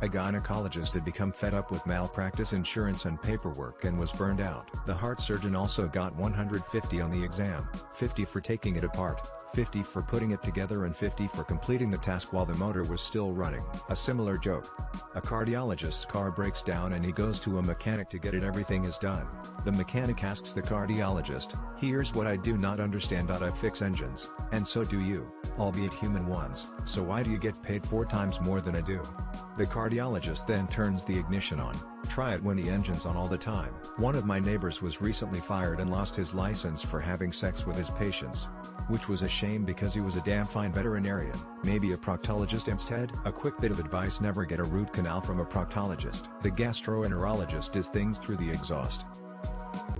A gynecologist had become fed up with malpractice insurance and paperwork and was burned out. The heart surgeon also got 150 on the exam, 50 for taking it apart, 50 for putting it together and 50 for completing the task while the motor was still running. A similar joke. A cardiologist's car breaks down and he goes to a mechanic to get it. Everything is done. The mechanic asks the cardiologist, "Here's what I do not understand. I fix engines, and so do you, albeit human ones, so why do you get paid 4 times more than I do?" The cardiologist then turns the ignition on. "Try it when the engine's on all the time." One of my neighbors was recently fired and lost his license for having sex with his patients. Which was a shame because he was a damn fine veterinarian. Maybe a proctologist instead? A quick bit of advice: never get a root canal from a proctologist. The gastroenterologist does things through the exhaust.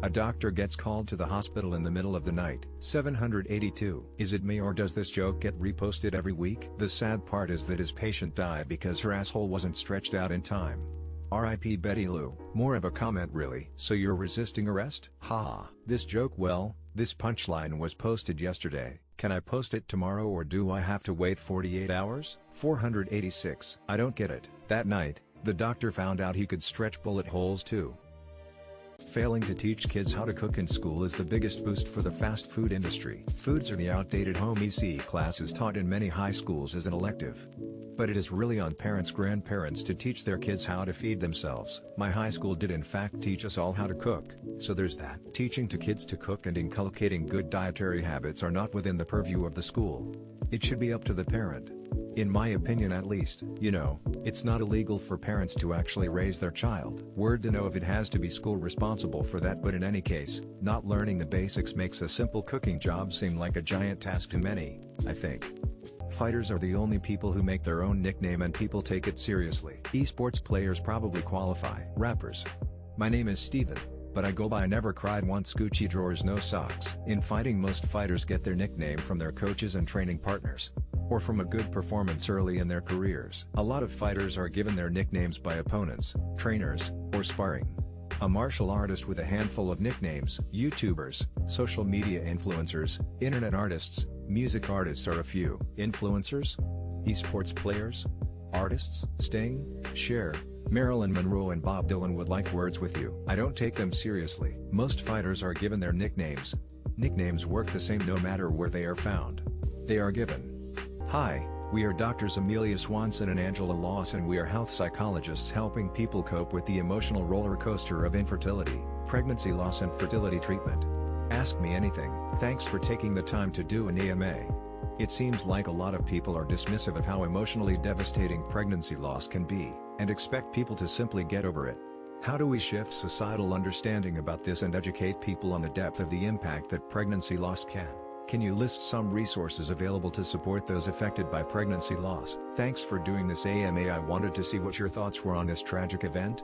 A doctor gets called to the hospital in the middle of the night. 782. Is it me or does this joke get reposted every week? The sad part is that his patient died because her asshole wasn't stretched out in time. R.I.P. Betty Lou. More of a comment really. So you're resisting arrest? Ha. This joke, well, this punchline was posted yesterday. Can I post it tomorrow or do I have to wait 48 hours? 486. I don't get it. That night, the doctor found out he could stretch bullet holes too. Failing to teach kids how to cook in school is the biggest boost for the fast food industry. Foods are the outdated home ec class is taught in many high schools as an elective. But it is really on parents' grandparents to teach their kids how to feed themselves. My high school did in fact teach us all how to cook, so there's that. Teaching to kids to cook and inculcating good dietary habits are not within the purview of the school. It should be up to the parent. In my opinion at least. You know, it's not illegal for parents to actually raise their child. Word to know if it has to be school responsible for that, but in any case, not learning the basics makes a simple cooking job seem like a giant task to many, I think. Fighters are the only people who make their own nickname and people take it seriously. Esports players probably qualify. Rappers. My name is Steven, but I go by Never Cried Once, Gucci drawers, no socks. In fighting, most fighters get their nickname from their coaches and training partners, or from a good performance early in their careers. A lot of fighters are given their nicknames by opponents, trainers, or sparring. A martial artist with a handful of nicknames. YouTubers, social media influencers, internet artists, music artists are a few. Influencers? Esports players? Artists? Sting, Cher, Marilyn Monroe and Bob Dylan would like words with you. I don't take them seriously. Most fighters are given their nicknames. Nicknames work the same no matter where they are found. They are given. Hi, we are Doctors Amelia Swanson and Angela Lawson. We are health psychologists helping people cope with the emotional roller coaster of infertility, pregnancy loss and fertility treatment. Ask me anything. Thanks for taking the time to do an AMA. It seems like a lot of people are dismissive of how emotionally devastating pregnancy loss can be, and expect people to simply get over it. How do we shift societal understanding about this and educate people on the depth of the impact that pregnancy loss can? Can you list some resources available to support those affected by pregnancy loss? Thanks for doing this AMA. I wanted to see what your thoughts were on this tragic event.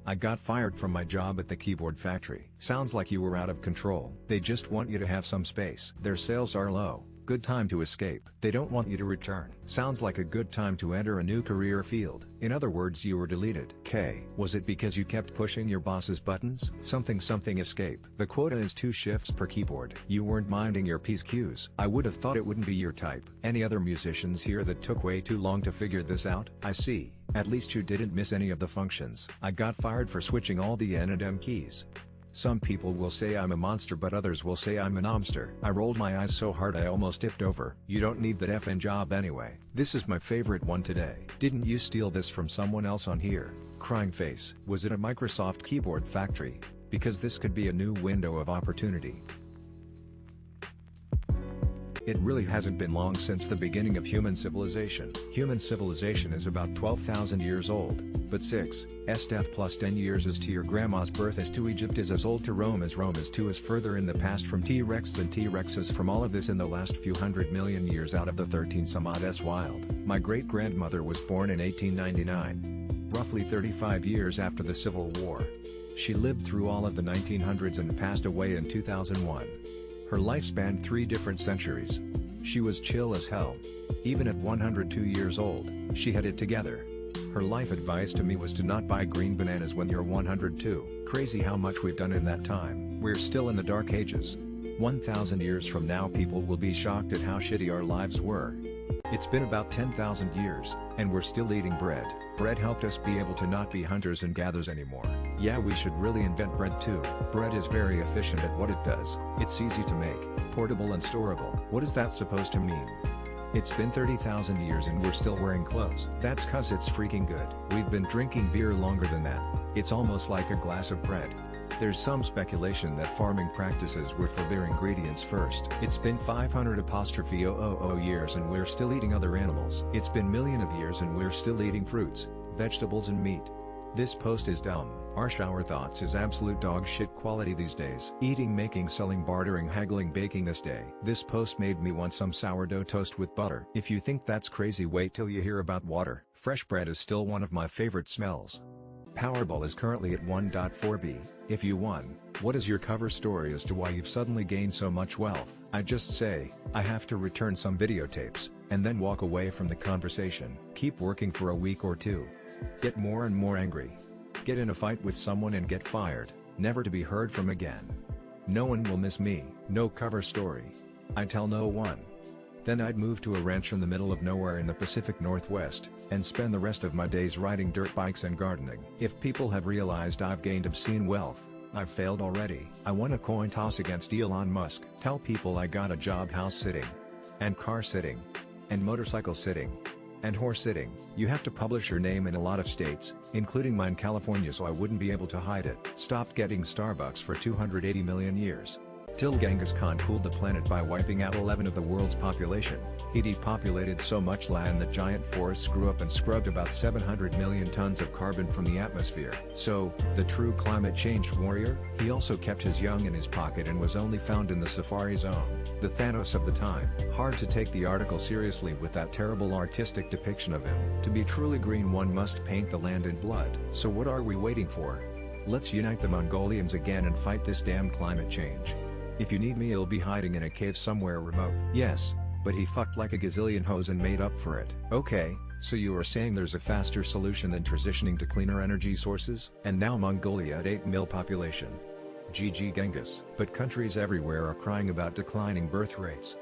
I got fired from my job at the keyboard factory. Sounds like you were out of control. They just want you to have some space. Their sales are low. Good time to escape. They don't want you to return. Sounds like a good time to enter a new career field. In other words, you were deleted. K. Was it because you kept pushing your boss's buttons? Something escape. The quota is 2 shifts per keyboard. You weren't minding your P's Q's. I would have thought it wouldn't be your type. Any other musicians here that took way too long to figure this out? I see. At least you didn't miss any of the functions. I got fired for switching all the N and M keys. Some people will say I'm a monster, but others will say I'm an omster. I rolled my eyes so hard I almost tipped over. You don't need that effing job anyway. This is my favorite one today. Didn't you steal this from someone else on here? Crying face. Was it a Microsoft keyboard factory? Because this could be a new window of opportunity. It really hasn't been long since the beginning of human civilization. Human civilization is about 12,000 years old, but 6's death plus 10 years is to your grandma's birth as to Egypt is as old to Rome as 2 is further in the past from T-Rex than T-Rex is from all of this in the last few hundred million years out of the 13 some odd s wild. My great-grandmother was born in 1899, roughly 35 years after the Civil War. She lived through all of the 1900s and passed away in 2001. Her life spanned 3 different centuries. She was chill as hell. Even at 102 years old, she had it together. Her life advice to me was to not buy green bananas when you're 102. Crazy how much we've done in that time. We're still in the dark ages. 1,000 years from now people will be shocked at how shitty our lives were. It's been about 10,000 years, and we're still eating bread. Bread helped us be able to not be hunters and gatherers anymore. Yeah, we should really invent bread too. Bread is very efficient at what it does. It's easy to make, portable and storable. What is that supposed to mean? It's been 30,000 years and we're still wearing clothes. That's cause it's freaking good. We've been drinking beer longer than that. It's almost like a glass of bread. There's some speculation that farming practices were for their ingredients first. It's been 500,000 years and we're still eating other animals. It's been million of years and we're still eating fruits, vegetables and meat. This post is dumb. Our shower thoughts is absolute dog shit quality these days. Eating, making, selling, bartering, haggling, baking this day. This post made me want some sourdough toast with butter. If you think that's crazy, wait till you hear about water. Fresh bread is still one of my favorite smells. Powerball is currently at 1.4B. If you won, what is your cover story as to why you've suddenly gained so much wealth? I just say, I have to return some videotapes, and then walk away from the conversation. Keep working for a week or two. Get more and more angry. Get in a fight with someone and get fired, never to be heard from again. No one will miss me. No cover story. I tell no one. Then I'd move to a ranch in the middle of nowhere in the Pacific Northwest, and spend the rest of my days riding dirt bikes and gardening. If people have realized I've gained obscene wealth, I've failed already. I won a coin toss against Elon Musk. Tell people I got a job house sitting, and car sitting, and motorcycle sitting, and horse sitting. You have to publish your name in a lot of states, including mine, California, so I wouldn't be able to hide it. Stopped getting Starbucks for 280 million years. Till Genghis Khan cooled the planet by wiping out 11 of the world's population. He depopulated so much land that giant forests grew up and scrubbed about 700 million tons of carbon from the atmosphere. So, the true climate change warrior? He also kept his young in his pocket and was only found in the safari zone. The Thanos of the time. Hard to take the article seriously with that terrible artistic depiction of him. To be truly green, one must paint the land in blood. So what are we waiting for? Let's unite the Mongolians again and fight this damn climate change. If you need me, I'll be hiding in a cave somewhere remote. Yes, but he fucked like a gazillion hoes and made up for it. Okay, so you are saying there's a faster solution than transitioning to cleaner energy sources? And now Mongolia at 8 mil population. GG Genghis. But countries everywhere are crying about declining birth rates.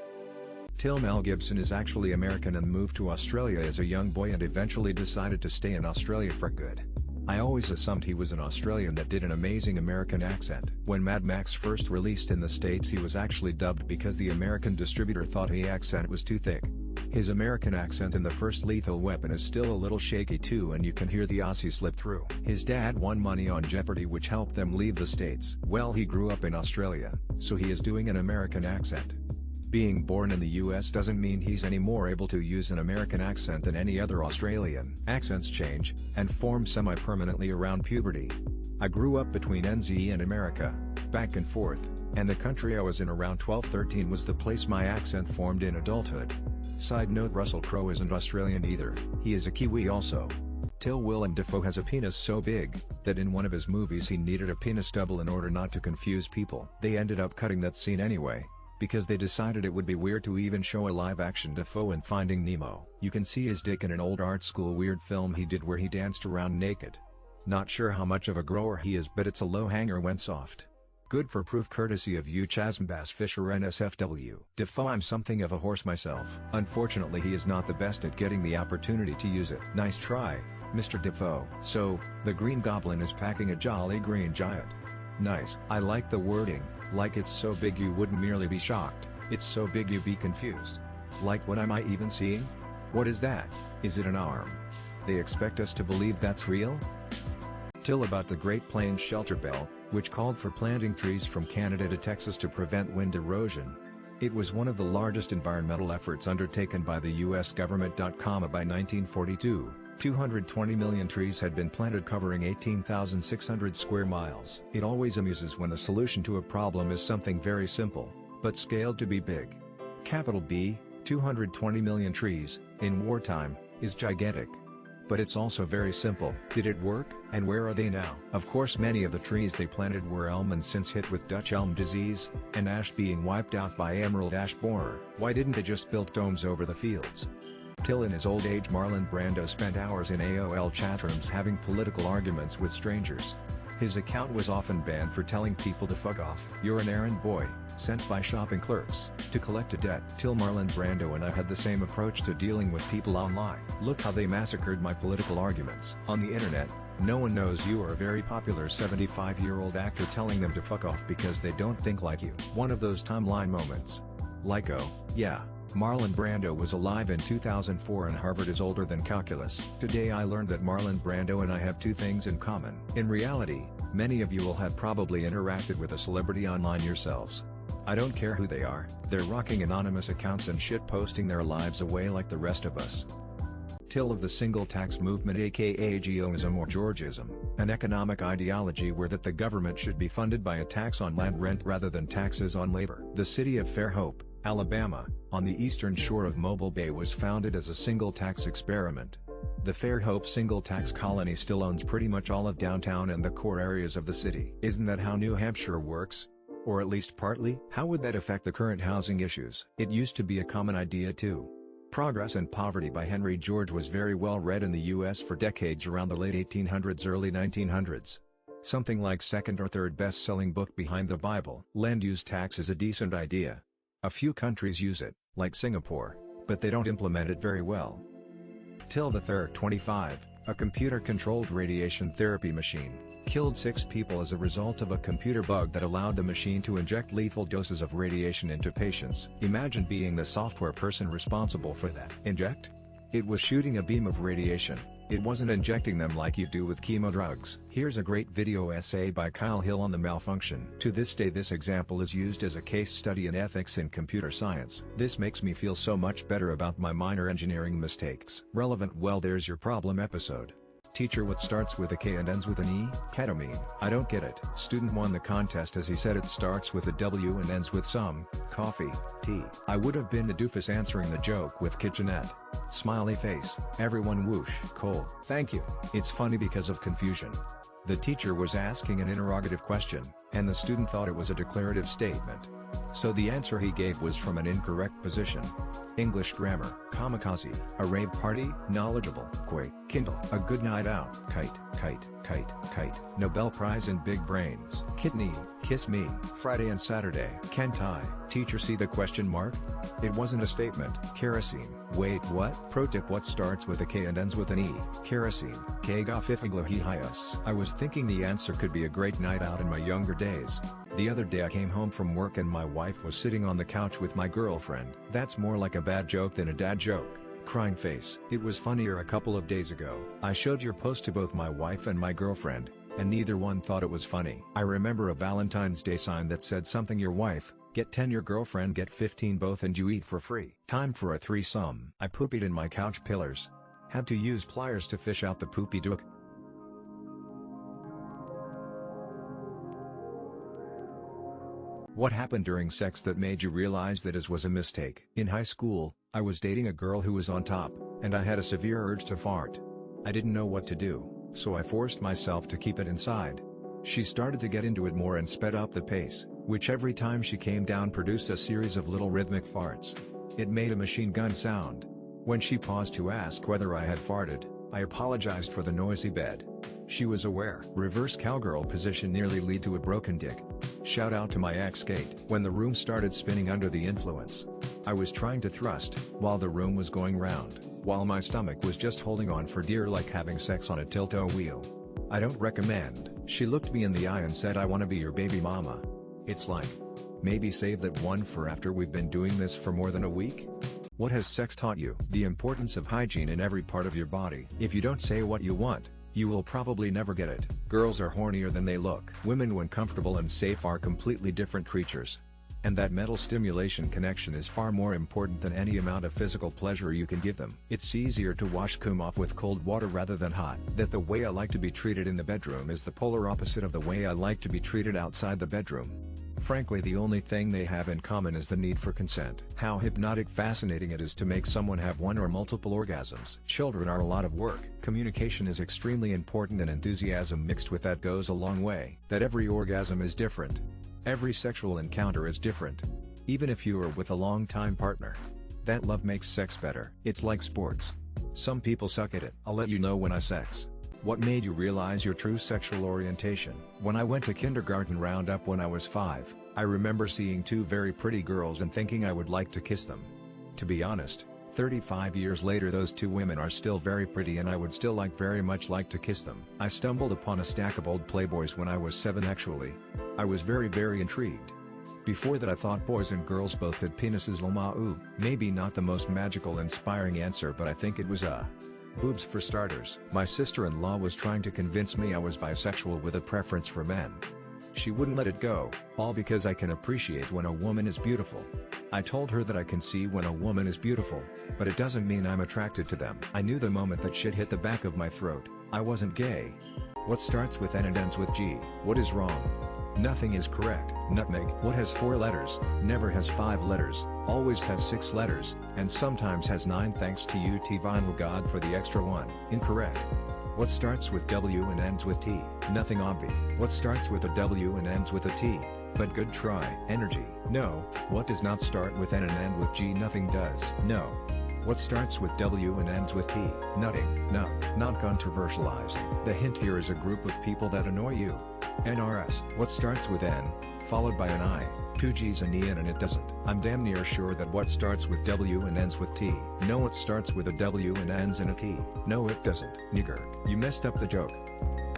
Till Mel Gibson is actually American and moved to Australia as a young boy and eventually decided to stay in Australia for good. I always assumed he was an Australian that did an amazing American accent. When Mad Max first released in the States, he was actually dubbed because the American distributor thought his accent was too thick. His American accent in the first Lethal Weapon is still a little shaky too, and you can hear the Aussie slip through. His dad won money on Jeopardy, which helped them leave the States. Well, he grew up in Australia, so he is doing an American accent. Being born in the US doesn't mean he's any more able to use an American accent than any other Australian. Accents change, and form semi-permanently around puberty. I grew up between NZ and America, back and forth, and the country I was in around 12-13 was the place my accent formed in adulthood. Side note: Russell Crowe isn't Australian either, he is a Kiwi also. Till Willem Dafoe has a penis so big, that in one of his movies he needed a penis double in order not to confuse people. They ended up cutting that scene anyway, because they decided it would be weird to even show a live-action Dafoe in Finding Nemo. You can see his dick in an old art school weird film he did where he danced around naked. Not sure how much of a grower he is, but it's a low hanger when soft. Good for proof, courtesy of you Chasmbass Fisher NSFW. Dafoe: I'm something of a horse myself. Unfortunately he is not the best at getting the opportunity to use it. Nice try, Mr. Dafoe. So, the Green Goblin is packing a jolly green giant. Nice. I like the wording. Like it's so big you wouldn't merely be shocked, it's so big you'd be confused. Like, what am I even seeing? What is that? Is it an arm? They expect us to believe that's real? Till about the Great Plains Shelter Belt, which called for planting trees from Canada to Texas to prevent wind erosion. It was one of the largest environmental efforts undertaken by the US government. By 1942, 220 million trees had been planted covering 18,600 square miles. It always amuses when the solution to a problem is something very simple, but scaled to be big. Capital B, 220 million trees, in wartime, is gigantic. But it's also very simple. Did it work? And where are they now? Of course, many of the trees they planted were elm and since hit with Dutch elm disease, and ash being wiped out by emerald ash borer. Why didn't they just build domes over the fields? Till in his old age, Marlon Brando spent hours in AOL chatrooms having political arguments with strangers. His account was often banned for telling people to fuck off. You're an errand boy, sent by shopping clerks, to collect a debt. Till Marlon Brando and I had the same approach to dealing with people online. Look how they massacred my political arguments. On the internet, no one knows you are a very popular 75-year-old actor telling them to fuck off because they don't think like you. One of those timeline moments. Like, oh, yeah, Marlon Brando was alive in 2004 and Harvard is older than calculus. Today I learned that Marlon Brando and I have two things in common. In reality, many of you will have probably interacted with a celebrity online yourselves. I don't care who they are, they're rocking anonymous accounts and shit posting their lives away like the rest of us. Till of the single tax movement, aka Geoism or Georgism, an economic ideology where that the government should be funded by a tax on land rent rather than taxes on labor. The city of Fairhope, Alabama, on the eastern shore of Mobile Bay was founded as a single tax experiment. The Fairhope single tax colony still owns pretty much all of downtown and the core areas of the city. Isn't that how New Hampshire works? Or at least partly? How would that affect the current housing issues? It used to be a common idea too. Progress and Poverty by Henry George was very well read in the US for decades around the late 1800s early 1900s. Something like second or third best-selling book behind the Bible. Land use tax is a decent idea. A few countries use it, like Singapore, but they don't implement it very well. Till the third 25, a computer-controlled radiation therapy machine, killed 6 people as a result of a computer bug that allowed the machine to inject lethal doses of radiation into patients. Imagine being the software person responsible for that. Inject? It was shooting a beam of radiation. It wasn't injecting them like you do with chemo drugs. Here's a great video essay by Kyle Hill on the malfunction. To this day this example is used as a case study in ethics in computer science. This makes me feel so much better about my minor engineering mistakes. Relevant. Well, there's your problem episode. Teacher, what starts with a K and ends with an E? Ketamine. I don't get it. Student won the contest as he said it starts with a W and ends with some, coffee, tea. I would have been the doofus answering the joke with kitchenette. Smiley face. Everyone whoosh. Coal. Thank you. It's funny because of confusion. The teacher was asking an interrogative question, and the student thought it was a declarative statement. So the answer he gave was from an incorrect position. English grammar. Kamikaze. A rave party. Knowledgeable. Quake. Kindle. A good night out. Kite. Kite. Kite. Kite. Nobel Prize in Big Brains. Kidney. Kiss me. Friday and Saturday. Can't I? Teacher, see the question mark? It wasn't a statement. Kerosene. Wait, what? Pro tip, what starts with a K and ends with an E? Kerosene. Kagafifiglohihias. I was thinking the answer could be a great night out in my younger days. The other day I came home from work and my wife was sitting on the couch with my girlfriend. That's more like a bad joke than a dad joke. Crying face. It was funnier a couple of days ago. I showed your post to both my wife and my girlfriend, and neither one thought it was funny. I remember a Valentine's Day sign that said something your wife, get 10 your girlfriend get 15 both and you eat for free. Time for a threesome. I poopied in my couch pillars. Had to use pliers to fish out the poopy dook. What happened during sex that made you realize that it was a mistake? In high school, I was dating a girl who was on top, and I had a severe urge to fart. I didn't know what to do, so I forced myself to keep it inside. She started to get into it more and sped up the pace, which every time she came down produced a series of little rhythmic farts. It made a machine gun sound. When she paused to ask whether I had farted, I apologized for the noisy bed. She was aware. Reverse cowgirl position nearly lead to a broken dick. Shout out to my ex-skate. When the room started spinning under the influence, I was trying to thrust, while the room was going round, while my stomach was just holding on for dear like having sex on a tilt-o wheel. I don't recommend. She looked me in the eye and said, I wanna be your baby mama. It's like, maybe save that one for after we've been doing this for more than a week? What has sex taught you? The importance of hygiene in every part of your body. If you don't say what you want, you will probably never get it. Girls are hornier than they look. Women when comfortable and safe are completely different creatures. And that mental stimulation connection is far more important than any amount of physical pleasure you can give them. It's easier to wash cum off with cold water rather than hot. That the way I like to be treated in the bedroom is the polar opposite of the way I like to be treated outside the bedroom. Frankly, the only thing they have in common is the need for consent. How hypnotic fascinating it is to make someone have one or multiple orgasms. Children are a lot of work. Communication is extremely important and enthusiasm mixed with that goes a long way. That every orgasm is different. Every sexual encounter is different. Even if you are with a long-time partner. That love makes sex better. It's like sports. Some people suck at it. I'll let you know when I sex. What made you realize your true sexual orientation? When I went to kindergarten roundup when I was 5, I remember seeing two very pretty girls and thinking I would like to kiss them. To be honest, 35 years later those two women are still very pretty and I would still very much like to kiss them. I stumbled upon a stack of old Playboys when I was 7 actually. I was very intrigued. Before that I thought boys and girls both had penises lmao. Maybe not the most magical inspiring answer, but I think it was boobs for starters. My sister-in-law was trying to convince me I was bisexual with a preference for men. She wouldn't let it go, all because I can appreciate when a woman is beautiful. I told her that I can see when a woman is beautiful, but it doesn't mean I'm attracted to them. I knew the moment that shit hit the back of my throat, I wasn't gay. What starts with N and ends with G? What is wrong? Nothing is correct. Nutmeg. What has 4 letters, never has 5 letters, always has 6 letters, and sometimes has 9 thanks to UT Vinyl God for the extra one. Incorrect. What starts with W and ends with T? Nothing obvi. What starts with a W and ends with a T? But good try. Energy. No. What does not start with N and end with G? Nothing does. No. What starts with W and ends with T? Nutting. No. Not controversialized. The hint here is a group of people that annoy you. NRS. What starts with N, followed by an I, 2 G's and E and it doesn't. I'm damn near sure that what starts with W and ends with T. No, it starts with a W and ends in a T. No, it doesn't. Nigger. You messed up the joke.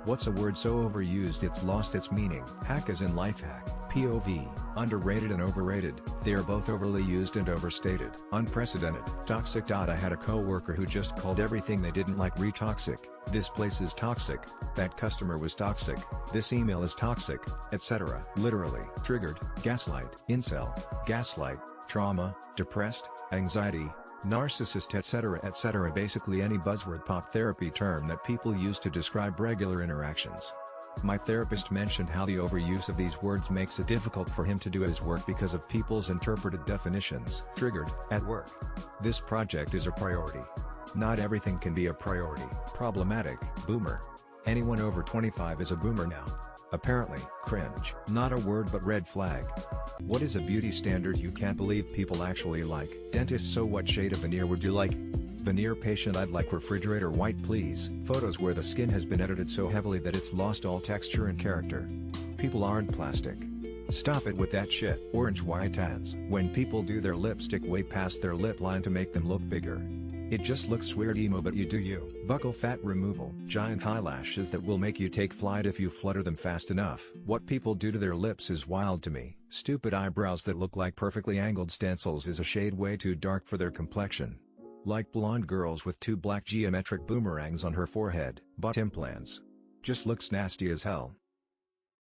What's a word so overused it's lost its meaning? Hack as in life hack. POV. Underrated and overrated. They are both overly used and overstated. Unprecedented. Toxic. I had a coworker who just called everything they didn't like re-toxic. This place is toxic. That customer was toxic. This email is toxic, etc. Literally. Triggered. Gaslight. Incel. Gaslight. Trauma. Depressed. Anxiety. Narcissist, etc. Basically any buzzword pop therapy term that people use to describe regular interactions. My therapist mentioned how the overuse of these words makes it difficult for him to do his work because of people's interpreted definitions. Triggered. At work. This project is a priority. Not everything can be a priority. Problematic. Boomer. Anyone over 25 is a boomer now. Apparently. Cringe. Not a word but red flag. What is a beauty standard you can't believe people actually like? Dentist. So what shade of veneer would you like? Veneer patient. I'd like refrigerator white please. Photos where the skin has been edited so heavily that it's lost all texture and character. People aren't plastic. Stop it with that shit. Orange white tans. When people do their lipstick way past their lip line to make them look bigger. It just looks weird emo, but you do you. Buccal fat removal. Giant eyelashes that will make you take flight if you flutter them fast enough. What people do to their lips is wild to me. Stupid eyebrows that look like perfectly angled stencils is a shade way too dark for their complexion. Like blonde girls with 2 black geometric boomerangs on her forehead. Butt implants. Just looks nasty as hell.